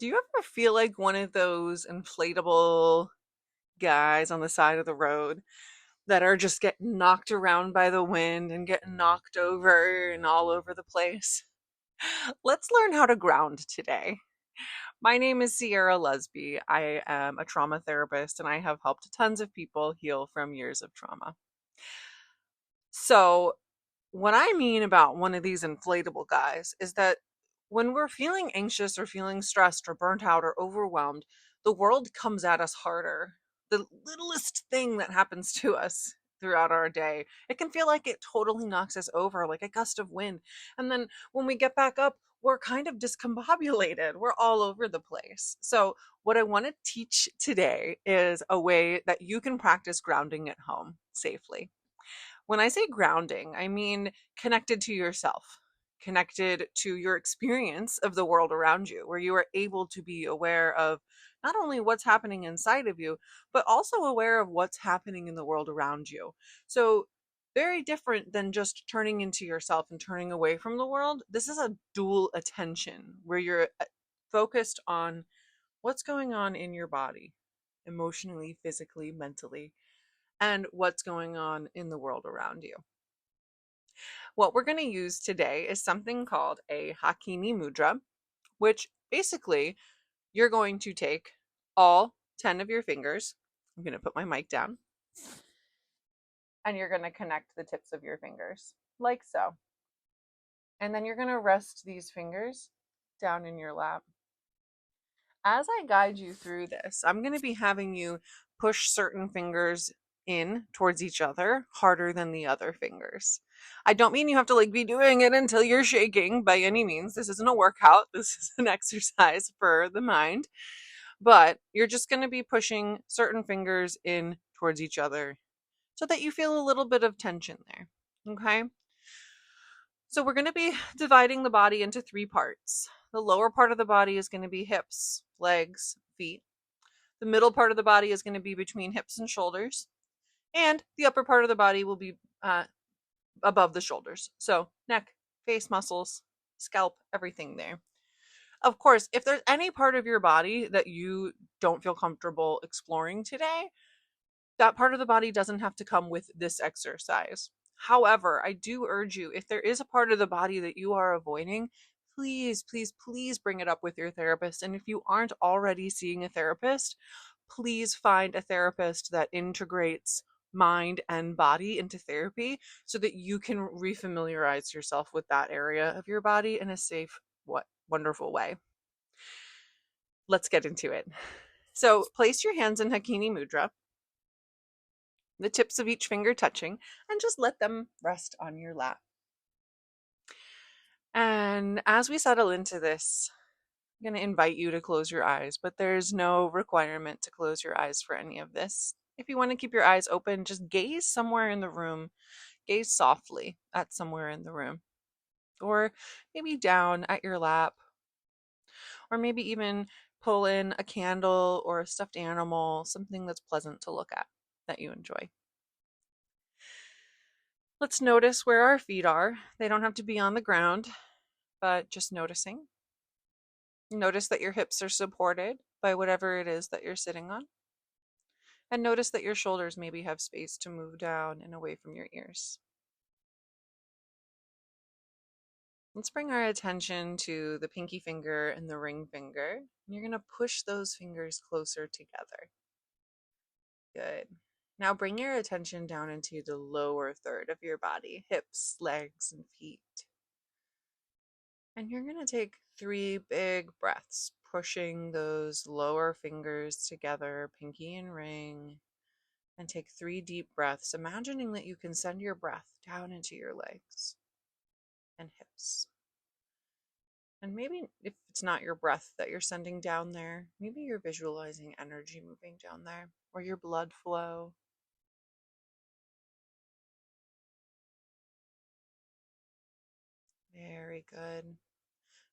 Do you ever feel like one of those inflatable guys on the side of the road that are just getting knocked around by the wind and getting knocked over and all over the place? Let's learn how to ground today. My name is Sierra Lesby. I am a trauma therapist and I have helped tons of people heal from years of trauma. So, what I mean about one of these inflatable guys is that when we're feeling anxious or feeling stressed or burnt out or overwhelmed, the world comes at us harder. The littlest thing that happens to us throughout our day, it can feel like it totally knocks us over like a gust of wind. And then when we get back up, we're kind of discombobulated. We're all over the place. So, what I want to teach today is a way that you can practice grounding at home safely. When I say grounding, I mean connected to yourself, connected to your experience of the world around you, where you are able to be aware of not only what's happening inside of you, but also aware of what's happening in the world around you. So, very different than just turning into yourself and turning away from the world. This is a dual attention where you're focused on what's going on in your body, emotionally, physically, mentally, and what's going on in the world around you. What we're going to use today is something called a Hakini Mudra, which basically you're going to take all 10 of your fingers. I'm going to put my mic down and you're going to connect the tips of your fingers like so. And then you're going to rest these fingers down in your lap. As I guide you through this, I'm going to be having you push certain fingers in towards each other harder than the other fingers. I don't mean you have to be doing it until you're shaking by any means. This isn't a workout. This is an exercise for the mind. But you're just going to be pushing certain fingers in towards each other so that you feel a little bit of tension there. Okay? So we're going to be dividing the body into three parts. The lower part of the body is going to be hips, legs, feet. The middle part of the body is going to be between hips and shoulders. And the upper part of the body will be above the shoulders. So neck, face muscles, scalp, everything there. Of course, if there's any part of your body that you don't feel comfortable exploring today, that part of the body doesn't have to come with this exercise. However, I do urge you, if there is a part of the body that you are avoiding, please, please, please bring it up with your therapist. And if you aren't already seeing a therapist, please find a therapist that integrates mind and body into therapy so that you can refamiliarize yourself with that area of your body in a safe, wonderful way. Let's get into it. So place your hands in Hakini Mudra, the tips of each finger touching, and just let them rest on your lap. And as we settle into this, I'm going to invite you to close your eyes, but there's no requirement to close your eyes for any of this. If you want to keep your eyes open, just gaze somewhere in the room. Gaze softly at somewhere in the room. Or maybe down at your lap. Or maybe even pull in a candle or a stuffed animal, something that's pleasant to look at that you enjoy. Let's notice where our feet are. They don't have to be on the ground, but just noticing. Notice that your hips are supported by whatever it is that you're sitting on. And notice that your shoulders maybe have space to move down and away from your ears. Let's bring our attention to the pinky finger and the ring finger. You're going to push those fingers closer together. Good. Now bring your attention down into the lower third of your body, hips, legs, and feet. And you're going to take 3 big breaths, pushing those lower fingers together, pinky and ring, and take 3 deep breaths, imagining that you can send your breath down into your legs and hips. And maybe if it's not your breath that you're sending down there, maybe you're visualizing energy moving down there or your blood flow. Very good.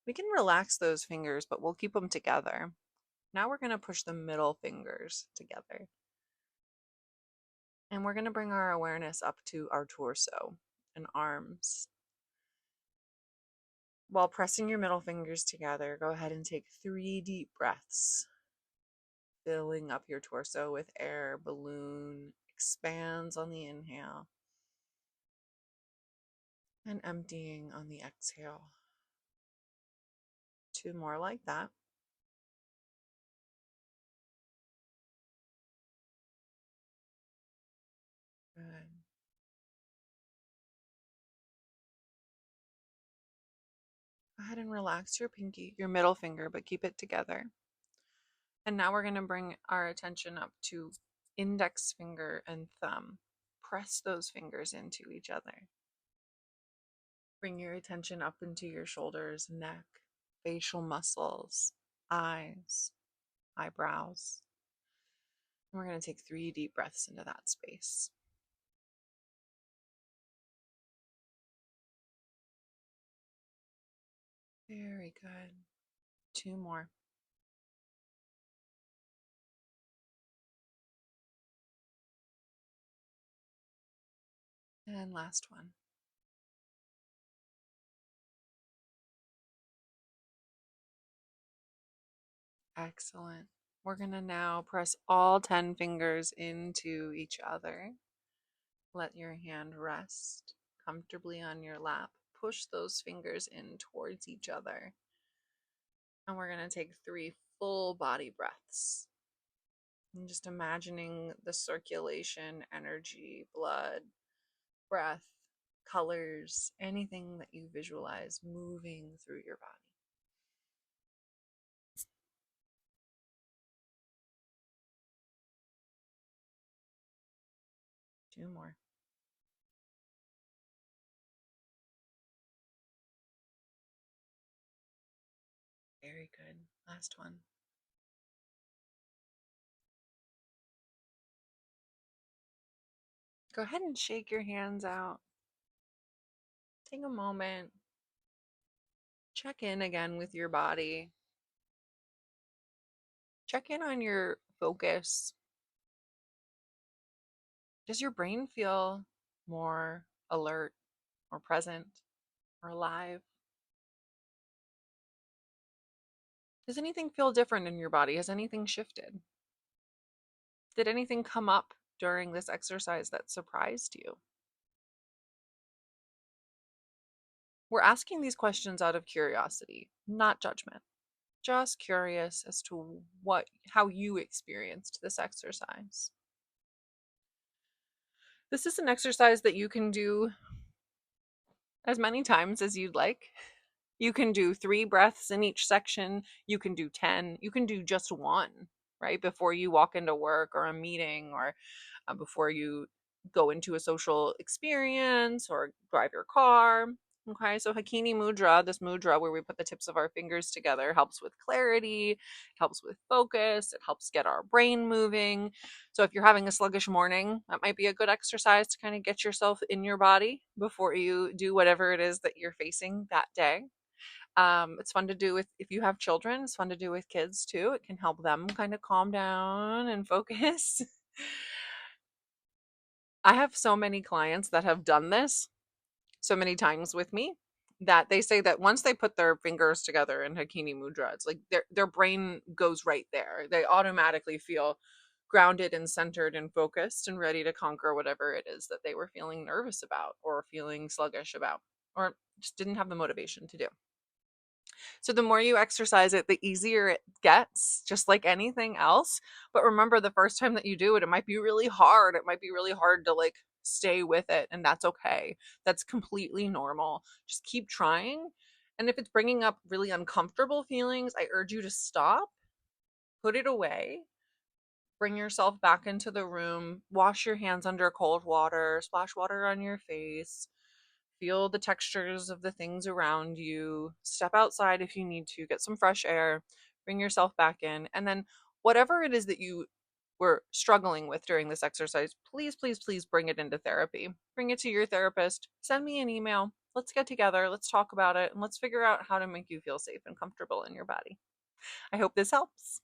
We can relax those fingers, but we'll keep them together. Now we're going to push the middle fingers together. And we're going to bring our awareness up to our torso and arms. While pressing your middle fingers together, go ahead and take 3 deep breaths, filling up your torso with air. Balloon expands on the inhale and emptying on the exhale. 2 more like that. Good. Go ahead and relax your pinky, your middle finger, but keep it together. And now we're going to bring our attention up to index finger and thumb. Press those fingers into each other. Bring your attention up into your shoulders, neck, facial muscles, eyes, eyebrows. And we're going to take 3 deep breaths into that space. Very good. 2 more. And last one. Excellent. We're going to now press all 10 fingers into each other. Let your hand rest comfortably on your lap. Push those fingers in towards each other. And we're going to take 3 full body breaths. And just imagining the circulation, energy, blood, breath, colors, anything that you visualize moving through your body. Two more. Very good. Last one. Go ahead and shake your hands out. Take a moment. Check in again with your body. Check in on your focus. Does your brain feel more alert or present or alive? Does anything feel different in your body? Has anything shifted? Did anything come up during this exercise that surprised you? We're asking these questions out of curiosity, not judgment. Just curious as to how you experienced this exercise. This is an exercise that you can do as many times as you'd like. You can do 3 breaths in each section. You can do 10. You can do just 1, right? Before you walk into work or a meeting, or before you go into a social experience or drive your car. Okay, so Hakini Mudra, this mudra where we put the tips of our fingers together, helps with clarity, helps with focus, it helps get our brain moving. So if you're having a sluggish morning, that might be a good exercise to kind of get yourself in your body before you do whatever it is that you're facing that day. It's fun to do with, if you have children, it's fun to do with kids too. It can help them kind of calm down and focus. I have so many clients that have done this so many times with me that they say that once they put their fingers together in Hakini Mudra, it's like their brain goes right there. They automatically feel grounded and centered and focused and ready to conquer whatever it is that they were feeling nervous about or feeling sluggish about or just didn't have the motivation to do. So the more you exercise it, the easier it gets, just like anything else. But remember, the first time that you do it, it might be really hard. It might be really hard to like stay with it, and that's okay. That's completely normal. Just keep trying. And if it's bringing up really uncomfortable feelings, I urge you to stop, put it away, bring yourself back into the room, wash your hands under cold water, splash water on your face. Feel the textures of the things around you. Step outside if you need to. Get some fresh air. Bring yourself back in. And then whatever it is that you were struggling with during this exercise, please, please, please bring it into therapy. Bring it to your therapist. Send me an email. Let's get together. Let's talk about it. And let's figure out how to make you feel safe and comfortable in your body. I hope this helps.